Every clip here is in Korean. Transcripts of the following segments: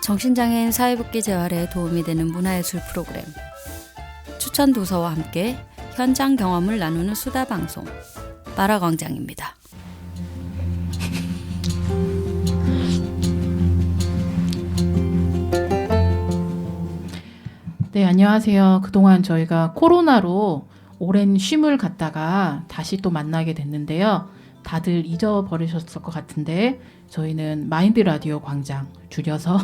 정신장애인 사회복지 재활에 도움이 되는 문화예술 프로그램 추천 도서와 함께 현장 경험을 나누는 수다 방송 마라광장입니다. 네, 안녕하세요. 그동안 저희가 코로나로 오랜 쉼을 갔다가 다시 또 만나게 됐는데요. 다들 잊어버리셨을 것 같은데 저희는 마인드 라디오 광장, 줄여서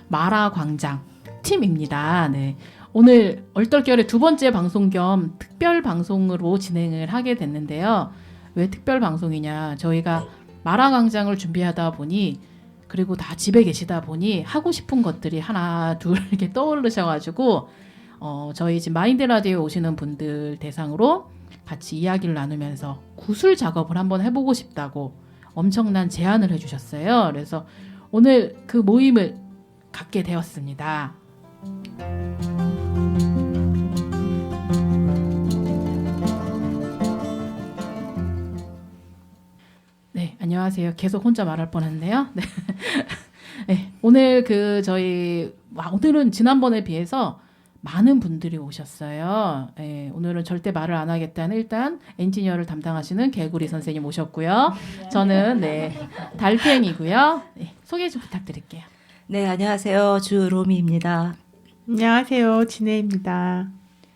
마라 광장 팀입니다. 네. 오늘 얼떨결에 두 번째 방송 겸 특별 방송으로 진행을 하게 됐는데요. 왜 특별 방송이냐? 저희가 마라 광장을 준비하다 보니 그리고 다 집에 계시다 보니 하고 싶은 것들이 하나 둘 이렇게 떠오르셔가지고 저희 집 마인드 라디오에 오시는 분들 대상으로 같이 이야기를 나누면서 구술 작업을 한번 해보고 싶다고 엄청난 제안을 해주셨어요. 그래서 오늘 그 모임을 갖게 되었습니다. 네, 안녕하세요. 계속 혼자 말할 뻔했네요. 네. 네, 오늘 오늘은 지난번에 비해서 많은 분들이 오셨어요. 네, 오늘은 절대 말을 안 하겠다는 일단 엔지니어를 담당하시는 개구리 선생님 오셨고요. 저는 달팽이고요. 네, 소개 좀 부탁드릴게요. 네, 안녕하세요. 주로미입니다. 안녕하세요. 진혜입니다.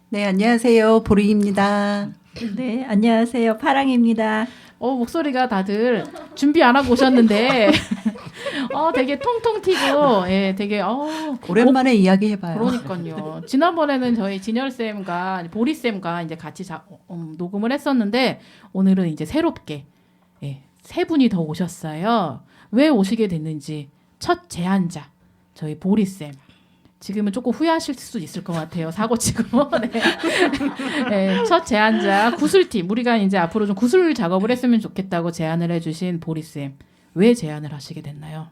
네, 안녕하세요. 보리입니다. 네, 안녕하세요. 파랑입니다. 목소리가 다들 준비 안 하고 오셨는데 되게 통통 튀고 되게 오랜만에 이야기해봐요. 그러니까요. 지난번에는 저희 진열쌤과 보리쌤과 이제 같이 녹음을 했었는데 오늘은 이제 새롭게 세 분이 더 오셨어요. 왜 오시게 됐는지 첫 제안자 저희 보리쌤. 지금은 조금 후회하실 수도 있을 것 같아요. 사고치고. 네. 네, 첫 제안자 구슬팀. 우리가 이제 앞으로 좀 구슬 작업을 했으면 좋겠다고 제안을 해주신 보리쌤. 왜 제안을 하시게 됐나요?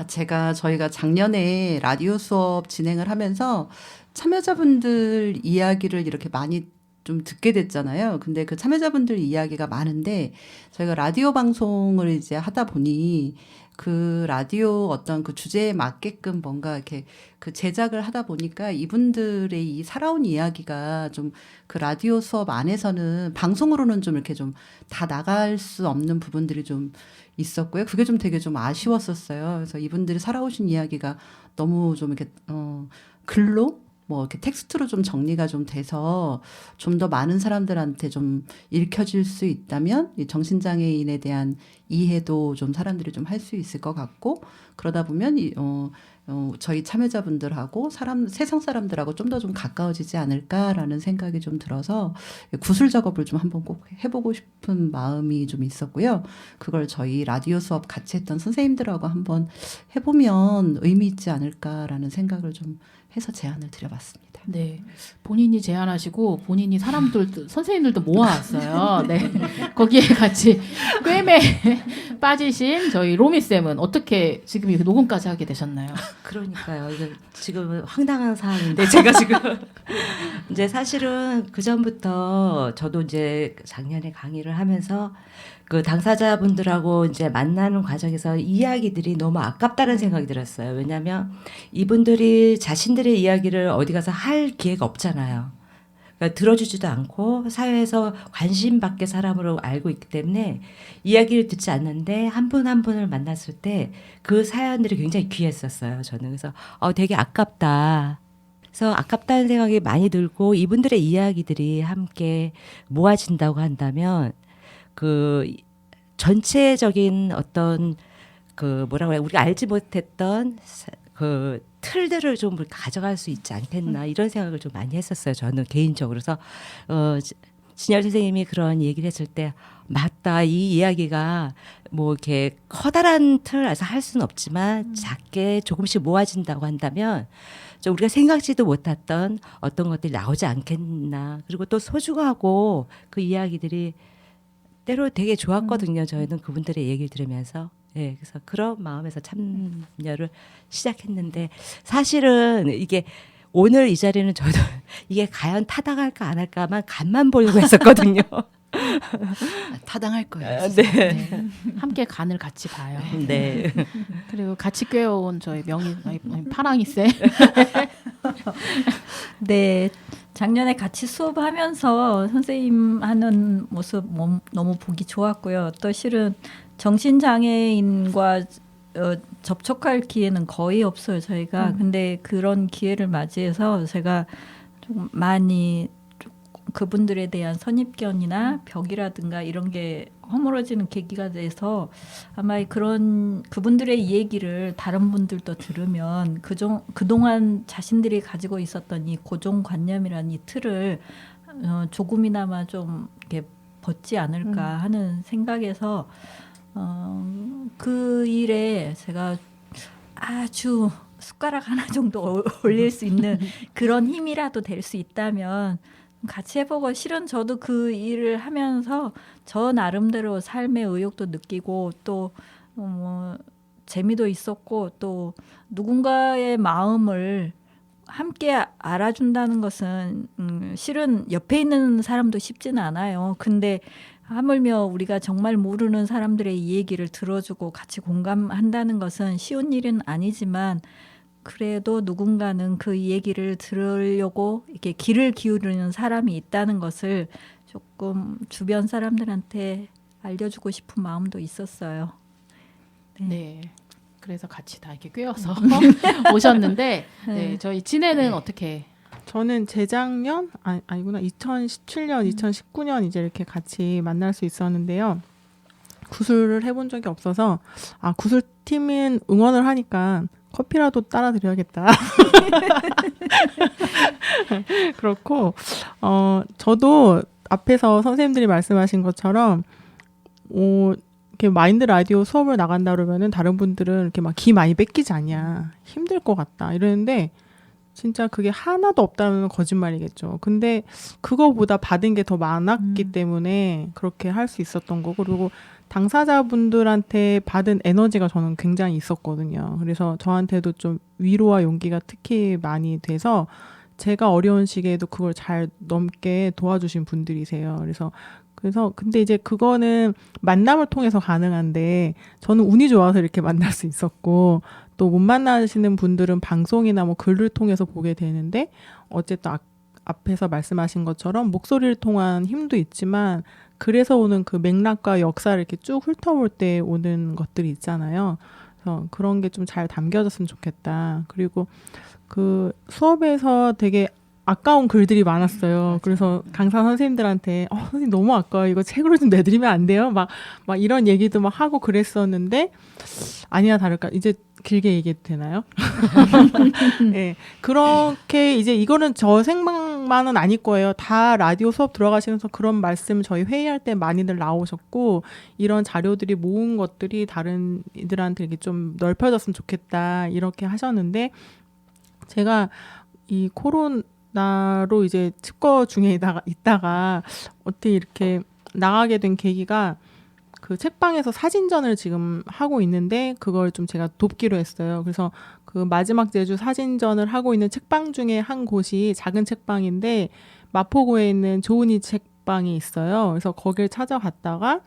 저희가 작년에 라디오 수업 진행을 하면서 참여자분들 이야기를 이렇게 많이 좀 듣게 됐잖아요. 근데 그 참여자분들 이야기가 많은데 저희가 라디오 방송을 이제 하다 보니 그 라디오 어떤 그 주제에 맞게끔 뭔가 이렇게 그 제작을 하다 보니까 이분들의 이 살아온 이야기가 좀 그 라디오 수업 안에서는 방송으로는 좀 이렇게 좀 다 나갈 수 없는 부분들이 좀 있었고요. 그게 좀 되게 좀 아쉬웠었어요. 그래서 이분들이 살아오신 이야기가 너무 좀 이렇게 글로 이렇게 텍스트로 좀 정리가 좀 돼서 좀 더 많은 사람들한테 좀 읽혀질 수 있다면 이 정신장애인에 대한 이해도 좀 사람들이 좀 할 수 있을 것 같고 그러다 보면 저희 참여자분들하고 세상 사람들하고 좀 더 좀 가까워지지 않을까라는 생각이 좀 들어서 구술 작업을 좀 한번 꼭 해보고 싶은 마음이 좀 있었고요. 그걸 저희 라디오 수업 같이 했던 선생님들하고 한번 해보면 의미 있지 않을까라는 생각을 좀 해서 제안을 드려봤습니다. 네, 본인이 제안하시고 본인이 선생님들도 모아왔어요. 네, 거기에 같이 꿰매 빠지신 저희 로미 쌤은 어떻게 지금 이렇게 녹음까지 하게 되셨나요? 그러니까요. 이거 지금 황당한 상황인데 제가 지금 이제 사실은 그 전부터 저도 이제 작년에 강의를 하면서 그 당사자분들하고 이제 만나는 과정에서 이야기들이 너무 아깝다는 생각이 들었어요. 왜냐하면 이분들이 자신들의 이야기를 어디 가서 할 기회가 없잖아요. 그러니까 들어주지도 않고 사회에서 관심 밖의 사람으로 알고 있기 때문에 이야기를 듣지 않는데 한 분 한 분을 만났을 때 그 사연들이 굉장히 귀했었어요. 저는 그래서 되게 아깝다. 그래서 아깝다는 생각이 많이 들고 이분들의 이야기들이 함께 모아진다고 한다면 그 전체적인 어떤 우리가 알지 못했던 그 틀들을 좀 가져갈 수 있지 않겠나 이런 생각을 좀 많이 했었어요. 저는 개인적으로. 그래서 진열 선생님이 그런 얘기를 했을 때 맞다. 이 이야기가 이렇게 커다란 틀 안에서 할 수는 없지만 작게 조금씩 모아진다고 한다면 좀 우리가 생각지도 못했던 어떤 것들이 나오지 않겠나. 그리고 또 소중하고 그 이야기들이 때로 되게 좋았거든요. 저희는 그분들의 얘기를 들으면서. 그래서 그런 마음에서 참여를 시작했는데 사실은 이게 오늘 이 자리는 저도 이게 과연 타당할까 안 할까만 간만 보려고 했었거든요. 타당할 거예요. 네. 네. 함께 간을 같이 봐요. 네. 그리고 같이 꿰어온 저희 파랑이 쌤. 네, 작년에 같이 수업하면서 선생님 하는 모습 너무 보기 좋았고요. 또 실은 정신장애인과 접촉할 기회는 거의 없어요, 저희가. 근데 그런 기회를 맞이해서 제가 좀 많이 그분들에 대한 선입견이나 벽이라든가 이런 게 허물어지는 계기가 돼서 아마 그분들의 얘기를 다른 분들도 들으면 그동안 자신들이 가지고 있었던 이 고정관념이라는 이 틀을 조금이나마 좀 이렇게 벗지 않을까 하는 생각에서 그 일에 제가 아주 숟가락 하나 정도 올릴 수 있는 그런 힘이라도 될 수 있다면 같이 해보고, 실은 저도 그 일을 하면서 저 나름대로 삶의 의욕도 느끼고 또 재미도 있었고, 또 누군가의 마음을 함께 알아준다는 것은 실은 옆에 있는 사람도 쉽지는 않아요. 근데 하물며 우리가 정말 모르는 사람들의 이 얘기를 들어주고 같이 공감한다는 것은 쉬운 일은 아니지만, 그래도 누군가는 그 얘기를 들으려고 이렇게 귀를 기울이는 사람이 있다는 것을 조금 주변 사람들한테 알려주고 싶은 마음도 있었어요. 네. 그래서 같이 다 이렇게 꿰어서 오셨는데, 네, 저희 진해는 어떻게? 저는 재작년 아니구나 2017년, 2019년 이제 이렇게 같이 만날 수 있었는데요. 구슬을 해본 적이 없어서 구슬 팀은 응원을 하니까 커피라도 따라 드려야겠다. 그렇고 저도 앞에서 선생님들이 말씀하신 것처럼 이렇게 마인드 라디오 수업을 나간다 그러면은 다른 분들은 이렇게 막 기 많이 뺏기지 않냐, 힘들 것 같다 이러는데, 진짜 그게 하나도 없다면 거짓말이겠죠. 근데 그거보다 받은 게 더 많았기 때문에 그렇게 할 수 있었던 거고, 그리고 당사자분들한테 받은 에너지가 저는 굉장히 있었거든요. 그래서 저한테도 좀 위로와 용기가 특히 많이 돼서 제가 어려운 시기에도 그걸 잘 넘게 도와주신 분들이세요. 그래서 근데 이제 그거는 만남을 통해서 가능한데, 저는 운이 좋아서 이렇게 만날 수 있었고, 또 못 만나시는 분들은 방송이나 뭐 글을 통해서 보게 되는데, 어쨌든 앞에서 말씀하신 것처럼 목소리를 통한 힘도 있지만, 그래서 오는 그 맥락과 역사를 이렇게 쭉 훑어볼 때 오는 것들이 있잖아요. 그래서 그런 게 좀 잘 담겨졌으면 좋겠다. 그리고 그 수업에서 되게 아까운 글들이 많았어요. 그래서 강사 선생님들한테 선생님 너무 아까워요. 이거 책으로 좀 내드리면 안 돼요? 막 이런 얘기도 막 하고 그랬었는데, 아니나 다를까 이제 길게 얘기해도 되나요? 네, 그렇게 이제 이거는 저 생각만은 아닐 거예요. 다 라디오 수업 들어가시면서 그런 말씀 저희 회의할 때 많이들 나오셨고, 이런 자료들이 모은 것들이 다른 이들한테 이렇게 좀 넓혀졌으면 좋겠다 이렇게 하셨는데, 제가 이 코로나로 이제 칩거 중에 있다가 어떻게 이렇게 나가게 된 계기가, 그 책방에서 사진전을 지금 하고 있는데 그걸 좀 제가 돕기로 했어요. 그래서 그 마지막 제주 사진전을 하고 있는 책방 중에 한 곳이 작은 책방인데 마포구에 있는 조은이 책방이 있어요. 그래서 거길 찾아갔다가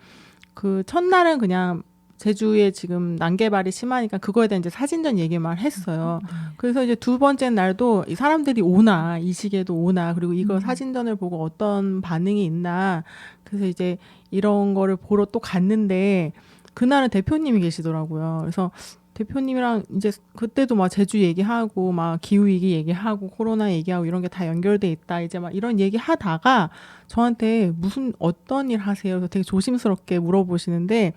그 첫날은 그냥 제주에 지금 난개발이 심하니까 그거에 대한 이제 사진전 얘기만 했어요. 그래서 이제 두 번째 날도 이 사람들이 오나, 이 시기에도 오나, 그리고 이거 사진전을 보고 어떤 반응이 있나, 그래서 이제 이런 거를 보러 또 갔는데 그날은 대표님이 계시더라고요. 그래서 대표님이랑 이제 그때도 막 제주 얘기하고 막 기후위기 얘기하고 코로나 얘기하고 이런 게 다 연결돼 있다, 이제 막 이런 얘기 하다가 저한테 어떤 일 하세요? 그래서 되게 조심스럽게 물어보시는데,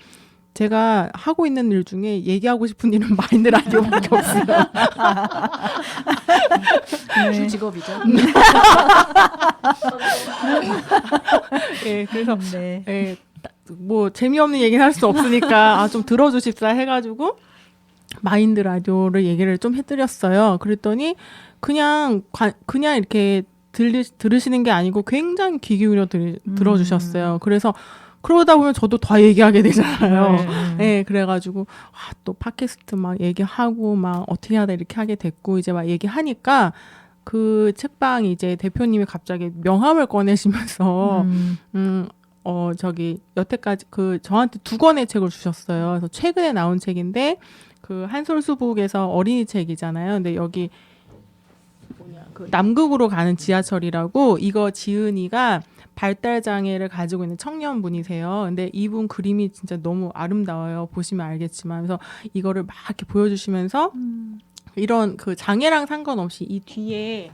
제가 하고 있는 일 중에 얘기하고 싶은 일은 마인드 라디오밖에 없어요. 주 직업이죠. 네, 그래서 뭐 재미없는 얘기는 할 수 없으니까 좀 들어주십사 해가지고 마인드 라디오를 얘기를 좀 해드렸어요. 그랬더니 그냥 이렇게 들으시는 게 아니고 굉장히 귀 기울여 들어주셨어요. 그래서 그러다 보면 저도 더 얘기하게 되잖아요. 네, 그래가지고 또 팟캐스트 막 얘기하고 막 어떻게 하다 이렇게 하게 됐고, 이제 막 얘기하니까 그 책방 이제 대표님이 갑자기 명함을 꺼내시면서 저기 여태까지 저한테 2권의 책을 주셨어요. 그래서 최근에 나온 책인데 그 한솔수북에서 어린이 책이잖아요. 근데 여기 그 남극으로 가는 지하철이라고 이거 지은이가 발달 장애를 가지고 있는 청년분이세요. 근데 이분 그림이 진짜 너무 아름다워요. 보시면 알겠지만 그래서 이거를 막 이렇게 보여주시면서 이런 그 장애랑 상관없이 이 뒤에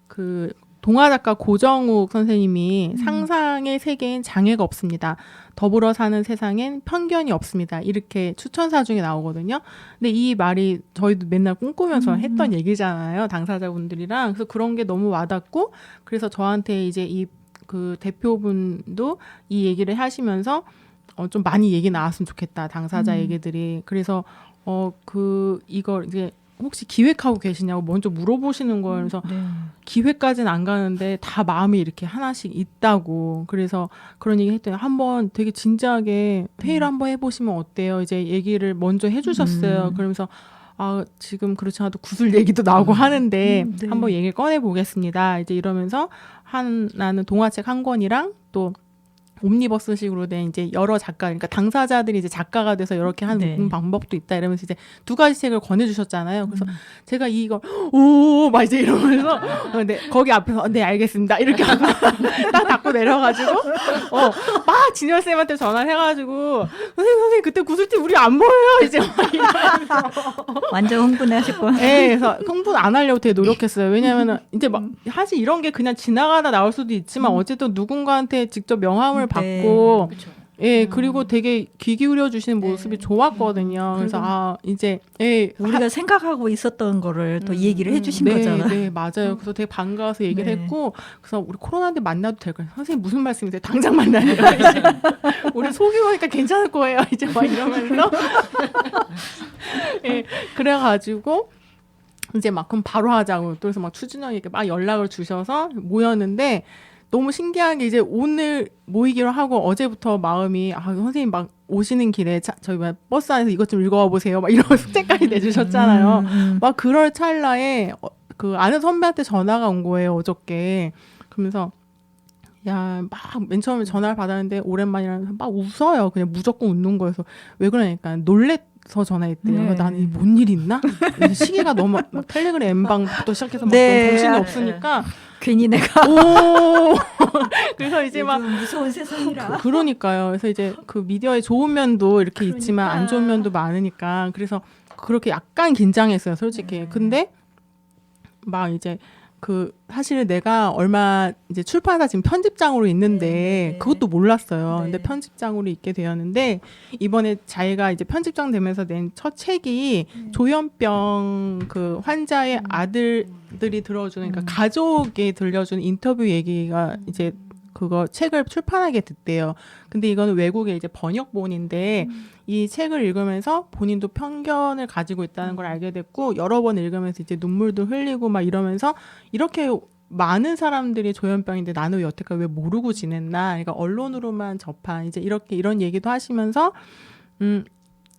그 동화 작가 고정욱 선생님이 상상의 세계엔 장애가 없습니다. 더불어 사는 세상엔 편견이 없습니다. 이렇게 추천사 중에 나오거든요. 근데 이 말이 저희도 맨날 꿈꾸면서 했던 얘기잖아요. 당사자분들이랑. 그래서 그런 게 너무 와닿고 그래서 저한테 이제 이 그 대표분도 이 얘기를 하시면서 좀 많이 얘기 나왔으면 좋겠다. 당사자 얘기들이. 그래서 이걸 이제 혹시 기획하고 계시냐고 먼저 물어보시는 거예요. 그래서 기획까지는 안 가는데 다 마음이 이렇게 하나씩 있다고. 그래서 그런 얘기 했더니 한번 되게 진지하게 회의를 한번 해보시면 어때요? 이제 얘기를 먼저 해주셨어요. 그러면서 지금 그렇지 않아도 구슬 얘기도 나오고 하는데 네. 한번 얘기를 꺼내보겠습니다. 이제 이러면서 나는 동화책 한 권이랑 또 옴니버스식으로 된 이제 여러 작가, 그러니까 당사자들이 이제 작가가 돼서 이렇게 하는 방법도 있다 이러면서 이제 2가지 책을 권해주셨잖아요. 그래서 제가 이걸 막 이제 이러면서 네, 거기 앞에서 네 알겠습니다 이렇게 하고 딱 닫고 내려가지고 막 진열 쌤한테 전화를 해가지고 선생님 그때 구슬팀 우리 안 보여요 이제 막 이러면서 완전 흥분하셨고. 네, 그래서 흥분 안 하려고 되게 노력했어요. 왜냐면은 이제 막 사실 이런 게 그냥 지나가다 나올 수도 있지만 어쨌든 누군가한테 직접 명함을 받고 예, 그리고 되게 귀 기울여 주시는 모습이 좋았거든요. 그래서 이제 우리가 생각하고 있었던 거를 또 얘기를 해주신 네, 거잖아. 네, 맞아요. 그래서 되게 반가워서 얘기를 했고, 그래서 우리 코로나인데 만나도 될까요? 선생님 무슨 말씀이세요? 당장 만나요. 이제 우리 속이고 하니까 괜찮을 거예요. 이제 막 이러면서 예, 그래가지고. 이제 막 그럼 바로 하자고 또 그래서 막 추진형에게 막 연락을 주셔서 모였는데 너무 신기한 게 이제 오늘 모이기로 하고 어제부터 마음이 선생님 막 오시는 길에 저희 버스 안에서 이것 좀 읽어와 보세요 막 이런 숙제까지 내주셨잖아요. 막 그럴 찰나에 그 아는 선배한테 전화가 온 거예요 어저께. 그러면서 막 맨 처음에 전화를 받았는데 오랜만이라면서 막 웃어요. 그냥 무조건 웃는 거여서 왜 그러니까 놀래서 전화했대요. 네. 나는 이 뭔 일 있나? 시기가 너무 막 텔레그램 M방부터 시작해서 막 너무 정신이 없으니까 괜히 내가 그래서 이제 막 무서운 세상이라. 그러니까요. 그래서 이제 그 미디어의 좋은 면도 이렇게 있지만 안 좋은 면도 많으니까 그래서 그렇게 약간 긴장했어요, 솔직히. 근데 막 이제 사실 내가 얼마 이제 출판사 지금 편집장으로 있는데 그것도 몰랐어요. 근데 편집장으로 있게 되었는데 이번에 자기가 이제 편집장 되면서 낸 첫 책이 조현병 그 환자의 아들들이 들어주는 그러니까 가족이 들려주는 인터뷰 얘기가 이제 그거 책을 출판하게 됐대요. 근데 이거는 외국의 이제 번역본인데 이 책을 읽으면서 본인도 편견을 가지고 있다는 걸 알게 됐고 여러 번 읽으면서 이제 눈물도 흘리고 막 이러면서 이렇게 많은 사람들이 조현병인데 나는 여태까지 왜 모르고 지냈나? 그러니까 언론으로만 접한 이제 이런 얘기도 하시면서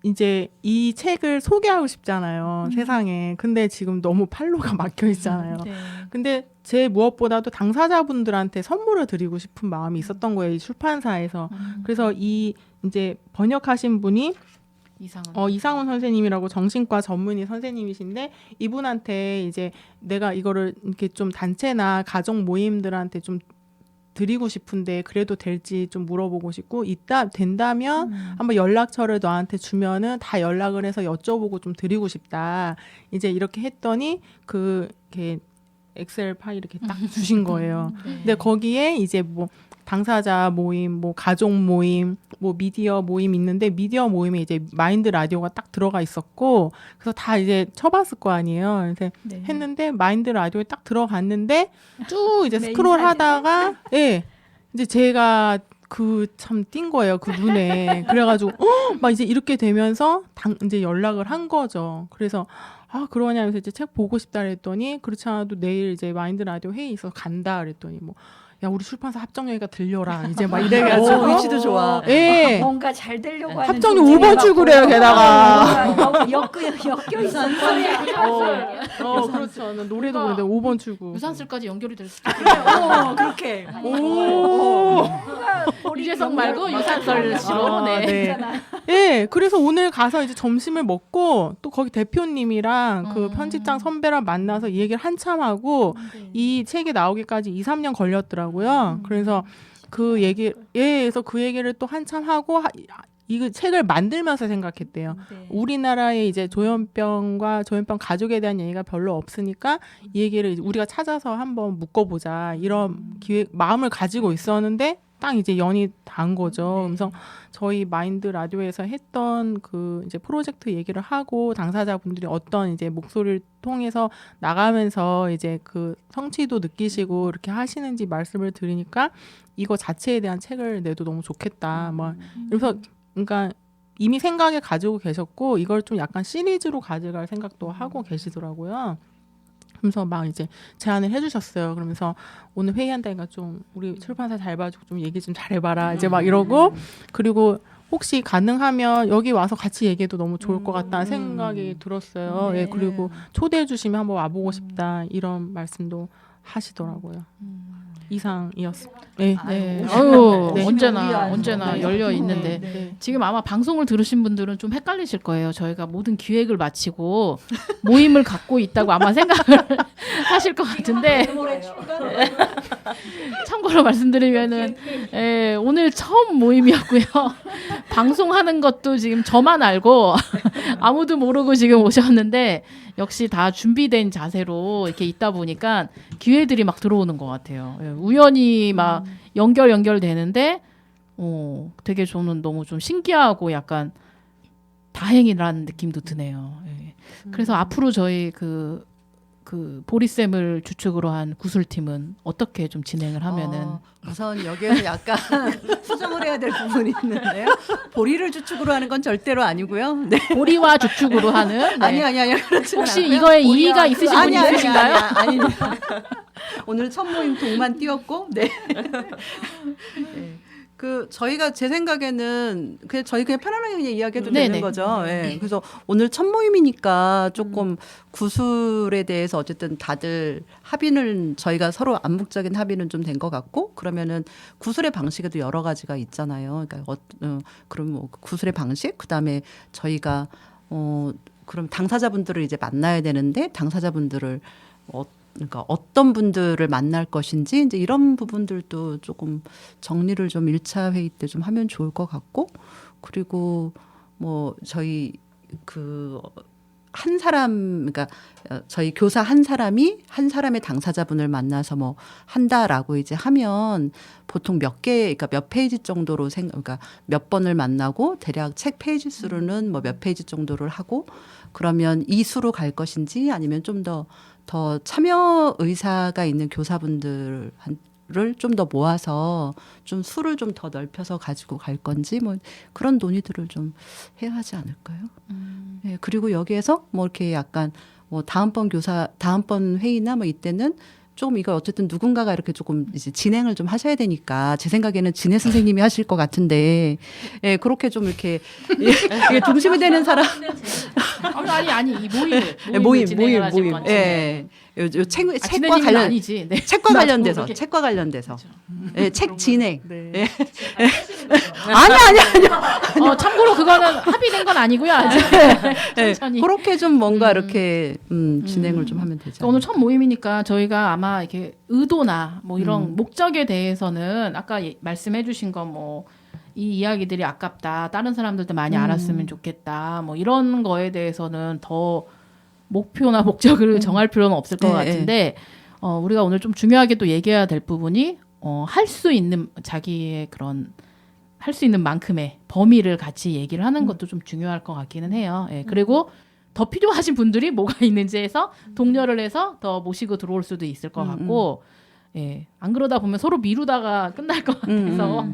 이제 이 책을 소개하고 싶잖아요. 세상에. 근데 지금 너무 팔로가 막혀 있잖아요. 근데 제 무엇보다도 당사자분들한테 선물을 드리고 싶은 마음이 있었던 거예요. 이 출판사에서. 그래서 이 이제 번역하신 분이 이상훈 선생님이라고 정신과 전문의 선생님이신데 이분한테 이제 내가 이거를 이렇게 좀 단체나 가족 모임들한테 좀 드리고 싶은데 그래도 될지 좀 물어보고 싶고 된다면 한번 연락처를 너한테 주면은 다 연락을 해서 여쭤보고 좀 드리고 싶다. 이제 이렇게 했더니 이렇게 엑셀 파일 이렇게 딱 주신 거예요. 근데 거기에 이제 뭐 당사자 모임, 뭐 가족 모임, 뭐 미디어 모임 있는데 미디어 모임에 이제 마인드 라디오가 딱 들어가 있었고 그래서 다 이제 쳐봤을 거 아니에요. 그래서 했는데 마인드 라디오에 딱 들어갔는데 쭉 이제 스크롤 하다가 이제 제가 참 띈 거예요. 그 눈에. 그래가지고 막 이제 이렇게 되면서 이제 연락을 한 거죠. 그래서 그러냐면서 이제 책 보고 싶다 그랬더니 그렇지 않아도 내일 이제 마인드 라디오 회의 있어서 간다 그랬더니 뭐 야 우리 출판사 합정역이가 들려라 이제 막 이래가지고 위치도 좋아. 예. 뭔가 잘 되려고 하는 합정역 조짐이 5번 막 출구래요 게다가. 엮여 있어. 그렇죠. 노래도 그런데 5번 출구. 유산슬까지 연결이 될 수도 있고. 그렇게. 유재석 말고 유산슬 씨로. 네. 예, 그래서 오늘 가서 이제 점심을 먹고 또 거기 대표님이랑 그 편집장 선배랑 만나서 이 얘기를 한참 하고 이 책이 나오기까지 2, 3년 걸렸더라고요. 그래서 그 그래서 그 얘기를 또 한참 하고 이 책을 만들면서 생각했대요. 네. 우리나라에 이제 조현병 가족에 대한 얘기가 별로 없으니까 이 얘기를 이제 우리가 찾아서 한번 묶어보자 이런 마음을 가지고 있었는데 딱 이제 연이 단 거죠. 그래서 저희 마인드 라디오에서 했던 그 이제 프로젝트 얘기를 하고 당사자분들이 어떤 이제 목소리를 통해서 나가면서 이제 그 성취도 느끼시고 이렇게 하시는지 말씀을 드리니까 이거 자체에 대한 책을 내도 너무 좋겠다. 막 그래서 그러니까 이미 생각에 가지고 계셨고 이걸 좀 약간 시리즈로 가져갈 생각도 하고 계시더라고요. 그래서 막 이제 제안을 해주셨어요. 그러면서 오늘 회의한다니까 좀 우리 출판사 잘 봐주고 좀 얘기 좀 잘해봐라 이제 막 이러고 그리고 혹시 가능하면 여기 와서 같이 얘기해도 너무 좋을 것 같다는 생각이 들었어요. 예, 그리고 초대해 주시면 한번 와보고 싶다 이런 말씀도 하시더라고요. 이상이었습니다. 네. 네. 아유, 네. 언제나 언제나 열려 있는데 네. 지금 아마 방송을 들으신 분들은 좀 헷갈리실 거예요. 저희가 모든 기획을 마치고 모임을 갖고 있다고 아마 생각을 하실 것 같은데 참고로 말씀드리면은 오늘 처음 모임이었고요. 방송하는 것도 지금 저만 알고 아무도 모르고 지금 오셨는데 역시 다 준비된 자세로 이렇게 있다 보니까 기회들이 막 들어오는 것 같아요. 우연히 막 연결되는데 되게 저는 너무 좀 신기하고 약간 다행이라는 느낌도 드네요. 예. 그래서 앞으로 저희 그 보리쌤을 주축으로 한 구술팀은 어떻게 좀 진행을 하면은 우선 여기에서 약간 수정을 해야 될 부분이 있는데요. 보리를 주축으로 하는 건 절대로 아니고요. 네. 보리와 주축으로 하는 네. 아니 그렇지 혹시 이거에 이의가 있으신 분이 있으신가요? 아니. 오늘 첫 모임 동만 띄웠고, 네. 네. 그 저희가 제 생각에는 저희 그냥 편안하게 그냥 이야기해도 네네. 되는 거죠. 예. 그래서 오늘 첫 모임이니까 조금 구술에 대해서 어쨌든 다들 합의는 저희가 서로 암묵적인 합의는 좀 된 것 같고 그러면은 구술의 방식에도 여러 가지가 있잖아요. 그러니까 그럼 뭐 구술의 방식 그다음에 저희가 그럼 당사자분들을 이제 만나야 되는데 당사자분들을 그러니까 어떤 분들을 만날 것인지 이제 이런 부분들도 조금 정리를 좀 1차 회의 때 좀 하면 좋을 것 같고 그리고 뭐 저희 그 한 사람 그러니까 저희 교사 한 사람이 한 사람의 당사자분을 만나서 뭐 한다라고 이제 하면 보통 그러니까 몇 페이지 정도로 그러니까 몇 번을 만나고 대략 책 페이지 수로는 뭐 몇 페이지 정도를 하고 그러면 이 수로 갈 것인지 아니면 좀 더 참여 의사가 있는 교사분들을 좀 더 모아서 좀 수를 좀 더 넓혀서 가지고 갈 건지 뭐 그런 논의들을 좀 해야 하지 않을까요? 네, 그리고 여기에서 뭐 이렇게 약간 뭐 다음번 회의나 뭐 이때는 좀 이거 어쨌든 누군가가 이렇게 조금 이제 진행을 좀 하셔야 되니까 제 생각에는 진해 선생님이 하실 것 같은데 예, 그렇게 좀 이렇게 이게 중심이 되는 사람 아니 이 모임 예. 요 책과 진행은 아니지. 네. 책과 관련돼서 그렇죠. 예, 책 진행. 네. 예. 아니. 참고로 그거는 합의된 건 아니고요. 아직. 예, 천천히. 그렇게 좀 뭔가 이렇게 진행을 좀 하면 되죠. 오늘 첫 모임이니까 저희가 아마 이렇게 의도나 뭐 이런 목적에 대해서는 아까 말씀해주신 거 뭐 이 이야기들이 아깝다. 다른 사람들도 많이 알았으면 좋겠다. 뭐 이런 거에 대해서는 더 목표나 목적을 정할 필요는 없을 것 같은데 우리가 오늘 좀 중요하게 또 얘기해야 될 부분이 할 수 있는 자기의 그런 할 수 있는 만큼의 범위를 같이 얘기를 하는 것도 좀 중요할 것 같기는 해요. 예, 그리고 더 필요하신 분들이 뭐가 있는지 해서 독려를 해서 더 모시고 들어올 수도 있을 것 같고 예. 안 그러다 보면 서로 미루다가 끝날 것 같아서.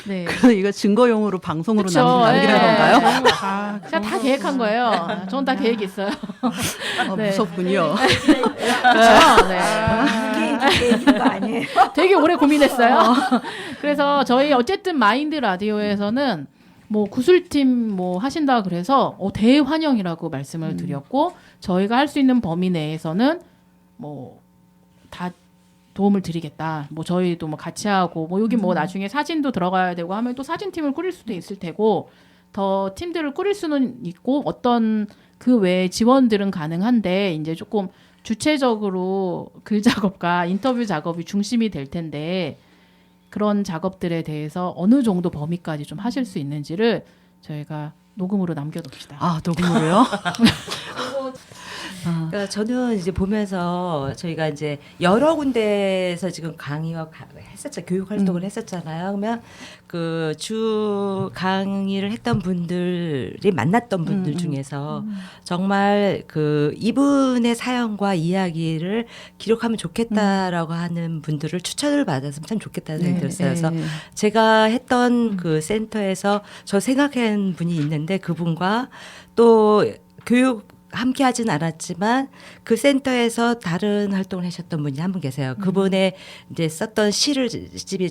네. 이거 증거용으로 방송으로 그쵸, 남기는 예. 건가요? 제가 다 계획한 거예요. 저는 다 계획이 있어요. 네. 무섭군요. 그렇죠. 네. 이게 있는 거 아니에요? 되게 오래 고민했어요. 그래서 저희 어쨌든 마인드 라디오에서는 뭐 구술팀 뭐 하신다 그래서 대환영이라고 말씀을 드렸고 저희가 할 수 있는 범위 내에서는 뭐 다 도움을 드리겠다. 뭐 저희도 뭐 같이 하고 뭐 여기 뭐 나중에 사진도 들어가야 되고 하면 또 사진팀을 꾸릴 수도 있을 테고 더 팀들을 꾸릴 수는 있고 어떤 그 외에 지원들은 가능한데 이제 조금 주체적으로 글 작업과 인터뷰 작업이 중심이 될 텐데 그런 작업들에 대해서 어느 정도 범위까지 좀 하실 수 있는지를 저희가 녹음으로 남겨둡시다. 아, 녹음으로요? 그러니까 저는 이제 보면서 저희가 이제 여러 군데에서 지금 강의와 했었죠. 교육 활동을 했었잖아요. 그러면 그 주 강의를 했던 분들이 만났던 분들 중에서 정말 그 이분의 사연과 이야기를 기록하면 좋겠다라고 하는 분들을 추천을 받았으면 참 좋겠다는 생각이 들었어요. 그래서 제가 했던 그 센터에서 저 생각한 분이 있는데 그분과 또 교육 함께 하진 않았지만 그 센터에서 다른 활동을 하셨던 분이 한 분 계세요. 그분의 이제 썼던 시를 집이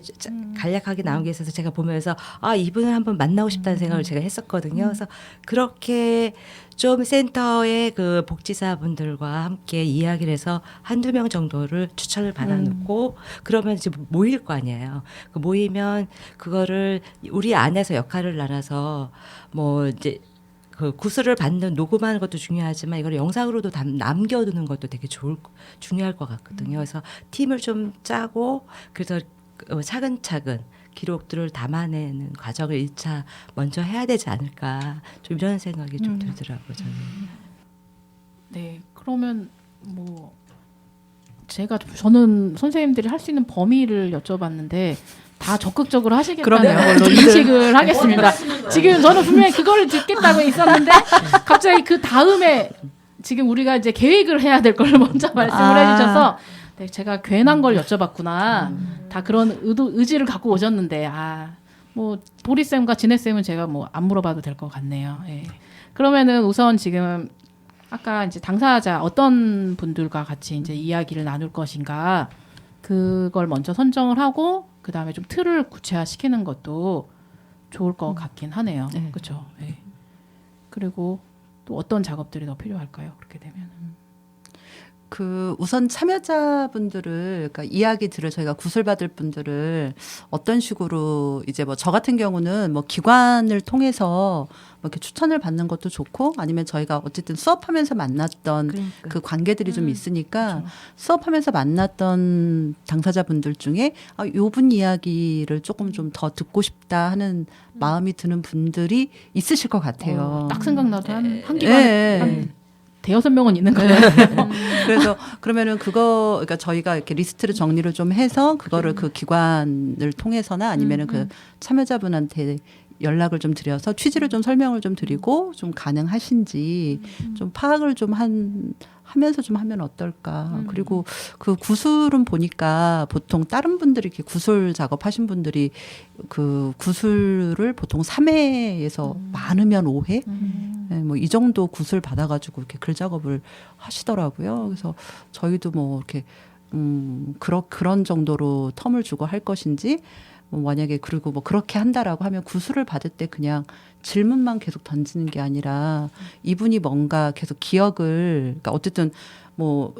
간략하게 나온 게 있어서 제가 보면서 아, 이분을 한번 만나고 싶다는 생각을 제가 했었거든요. 그래서 그렇게 좀 센터의 그 복지사분들과 함께 이야기를 해서 한두 명 정도를 추천을 받아놓고 그러면 이제 모일 거 아니에요. 그 모이면 그거를 우리 안에서 역할을 나눠서 뭐 이제 그 구슬을 받는 녹음하는 것도 중요하지만 이걸 영상으로도 남겨두는 것도 되게 중요할 것 같거든요. 그래서 팀을 좀 짜고 그래서 차근차근 기록들을 담아내는 과정을 1차 먼저 해야 되지 않을까 좀 이런 생각이 좀 들더라고요. 저는. 네, 그러면 뭐 저는 선생님들이 할 수 있는 범위를 여쭤봤는데 다 적극적으로 하시겠다는 걸로 인식을 하겠습니다. 지금 저는 분명히 그거를 듣겠다고 있었는데 갑자기 그 다음에 지금 우리가 이제 계획을 해야 될 걸 먼저 말씀을 해주셔서 네, 제가 괜한 걸 여쭤봤구나. 다 그런 의지를 갖고 오셨는데 뭐 보리쌤과 진혜쌤은 제가 뭐 안 물어봐도 될 것 같네요. 예. 그러면은 우선 지금 아까 이제 당사자 어떤 분들과 같이 이제 이야기를 나눌 것인가 그걸 먼저 선정을 하고 그 다음에 좀 틀을 구체화시키는 것도 좋을 것 같긴 하네요. 네. 그렇죠. 네. 그리고 또 어떤 작업들이 더 필요할까요? 그렇게 되면. 그 우선 참여자분들을 그러니까 이야기 들을 저희가 구슬받을 분들을 어떤 식으로 이제 뭐 저 같은 경우는 뭐 기관을 통해서 뭐 이렇게 추천을 받는 것도 좋고 아니면 저희가 어쨌든 수업하면서 만났던 그러니까. 그 관계들이 좀 있으니까 그렇죠. 수업하면서 만났던 당사자분들 중에 요분 이야기를 조금 좀 더 듣고 싶다 하는 마음이 드는 분들이 있으실 것 같아요. 딱 생각나도 한 기관에 예. 한 대여섯 명은 있는 거예요. 그래서 그러면은 그러니까 저희가 이렇게 리스트를 정리를 좀 해서 그거를 그 기관을 통해서나 아니면은 그 참여자분한테 연락을 좀 드려서 취지를 좀 설명을 좀 드리고 좀 가능하신지 좀 파악을 좀 하면서 좀 하면 어떨까. 그리고 그 구술은 보니까 보통 다른 분들이 이렇게 구술 작업하신 분들이 그 구술을 보통 3회에서 많으면 5회? 네, 뭐 이 정도 구슬 받아가지고 이렇게 글 작업을 하시더라고요. 그래서 저희도 뭐 이렇게 그런 정도로 텀을 주고 할 것인지 뭐 만약에 그리고 뭐 그렇게 한다라고 하면 구술을 받을 때 그냥 질문만 계속 던지는 게 아니라 이분이 뭔가 계속 기억을 그러니까 어쨌든 뭐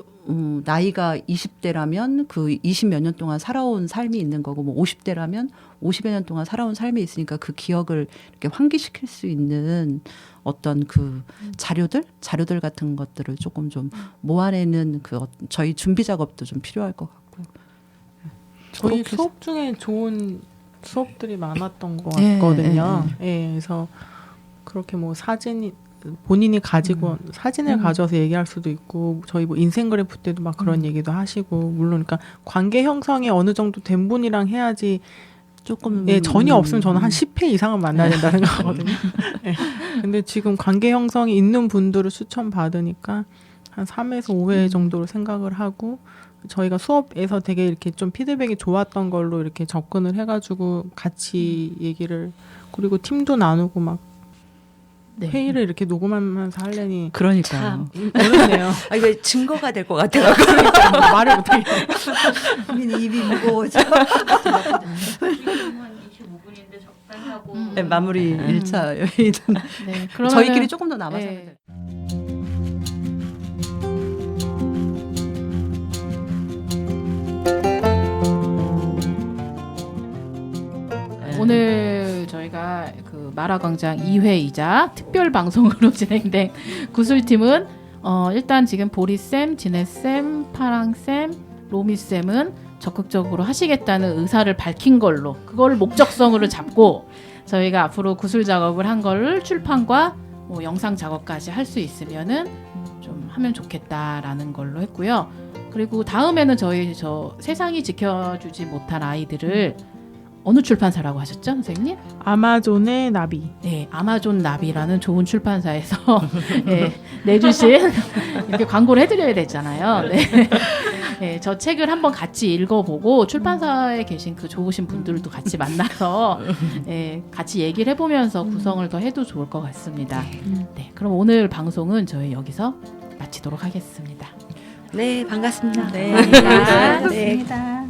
나이가 20대라면 그 20몇 년 동안 살아온 삶이 있는 거고 뭐 50대라면 50여 년 동안 살아온 삶이 있으니까 그 기억을 이렇게 환기시킬 수 있는 어떤 그 자료들 같은 것들을 조금 좀 모아내는 그 저희 준비 작업도 좀 필요할 것 같고. 저희 수업 중에 좋은 수업들이 많았던 것 네, 같거든요. 예, 그래서 그렇게 뭐 본인이 가지고 사진을 가져서 얘기할 수도 있고 저희 뭐 인생 그래프 때도 막 그런 얘기도 하시고 물론 그러니까 관계 형성이 어느 정도 된 분이랑 해야지 조금 전혀 없으면 저는 한 10회 이상은 만나야 된다 생각하거든요. 예. 근데 지금 관계 형성이 있는 분들을 추천 받으니까 한 3회에서 5회 정도로 생각을 하고 저희가 수업에서 되게 이렇게 좀 피드백이 좋았던 걸로 이렇게 접근을 해가지고 같이 얘기를 그리고 팀도 나누고 막 네. 회의를 이렇게 녹음하면서 하려니 그러니까요. 어렵네요. 아, 이거 증거가 될 것 같아요. 말을 못하게. 입이 무거워져. 네, 마무리 1차 회의는 네, 그러면은- 저희끼리 조금 더 남아서 네. 오늘 저희가 그 마라광장 2회이자 특별 방송으로 진행된 구슬팀은 일단 지금 보리쌤, 진혜쌤, 파랑쌤, 로미쌤은 적극적으로 하시겠다는 의사를 밝힌 걸로 그걸 목적성으로 잡고 저희가 앞으로 구슬 작업을 한 거를 출판과 뭐 영상 작업까지 할 수 있으면은 좀 하면 좋겠다라는 걸로 했고요. 그리고 다음에는 저희 세상이 지켜주지 못한 아이들을 어느 출판사라고 하셨죠, 선생님? 아마존의 나비. 네, 아마존 나비라는 좋은 출판사에서 네, 내주신 이렇게 광고를 해드려야 되잖아요. 네. 네, 저 책을 한번 같이 읽어보고 출판사에 계신 그 좋으신 분들도 같이 만나서 네, 같이 얘기를 해보면서 구성을 더 해도 좋을 것 같습니다. 네, 그럼 오늘 방송은 저희 여기서 마치도록 하겠습니다. 네, 반갑습니다. 네, 고맙습니다.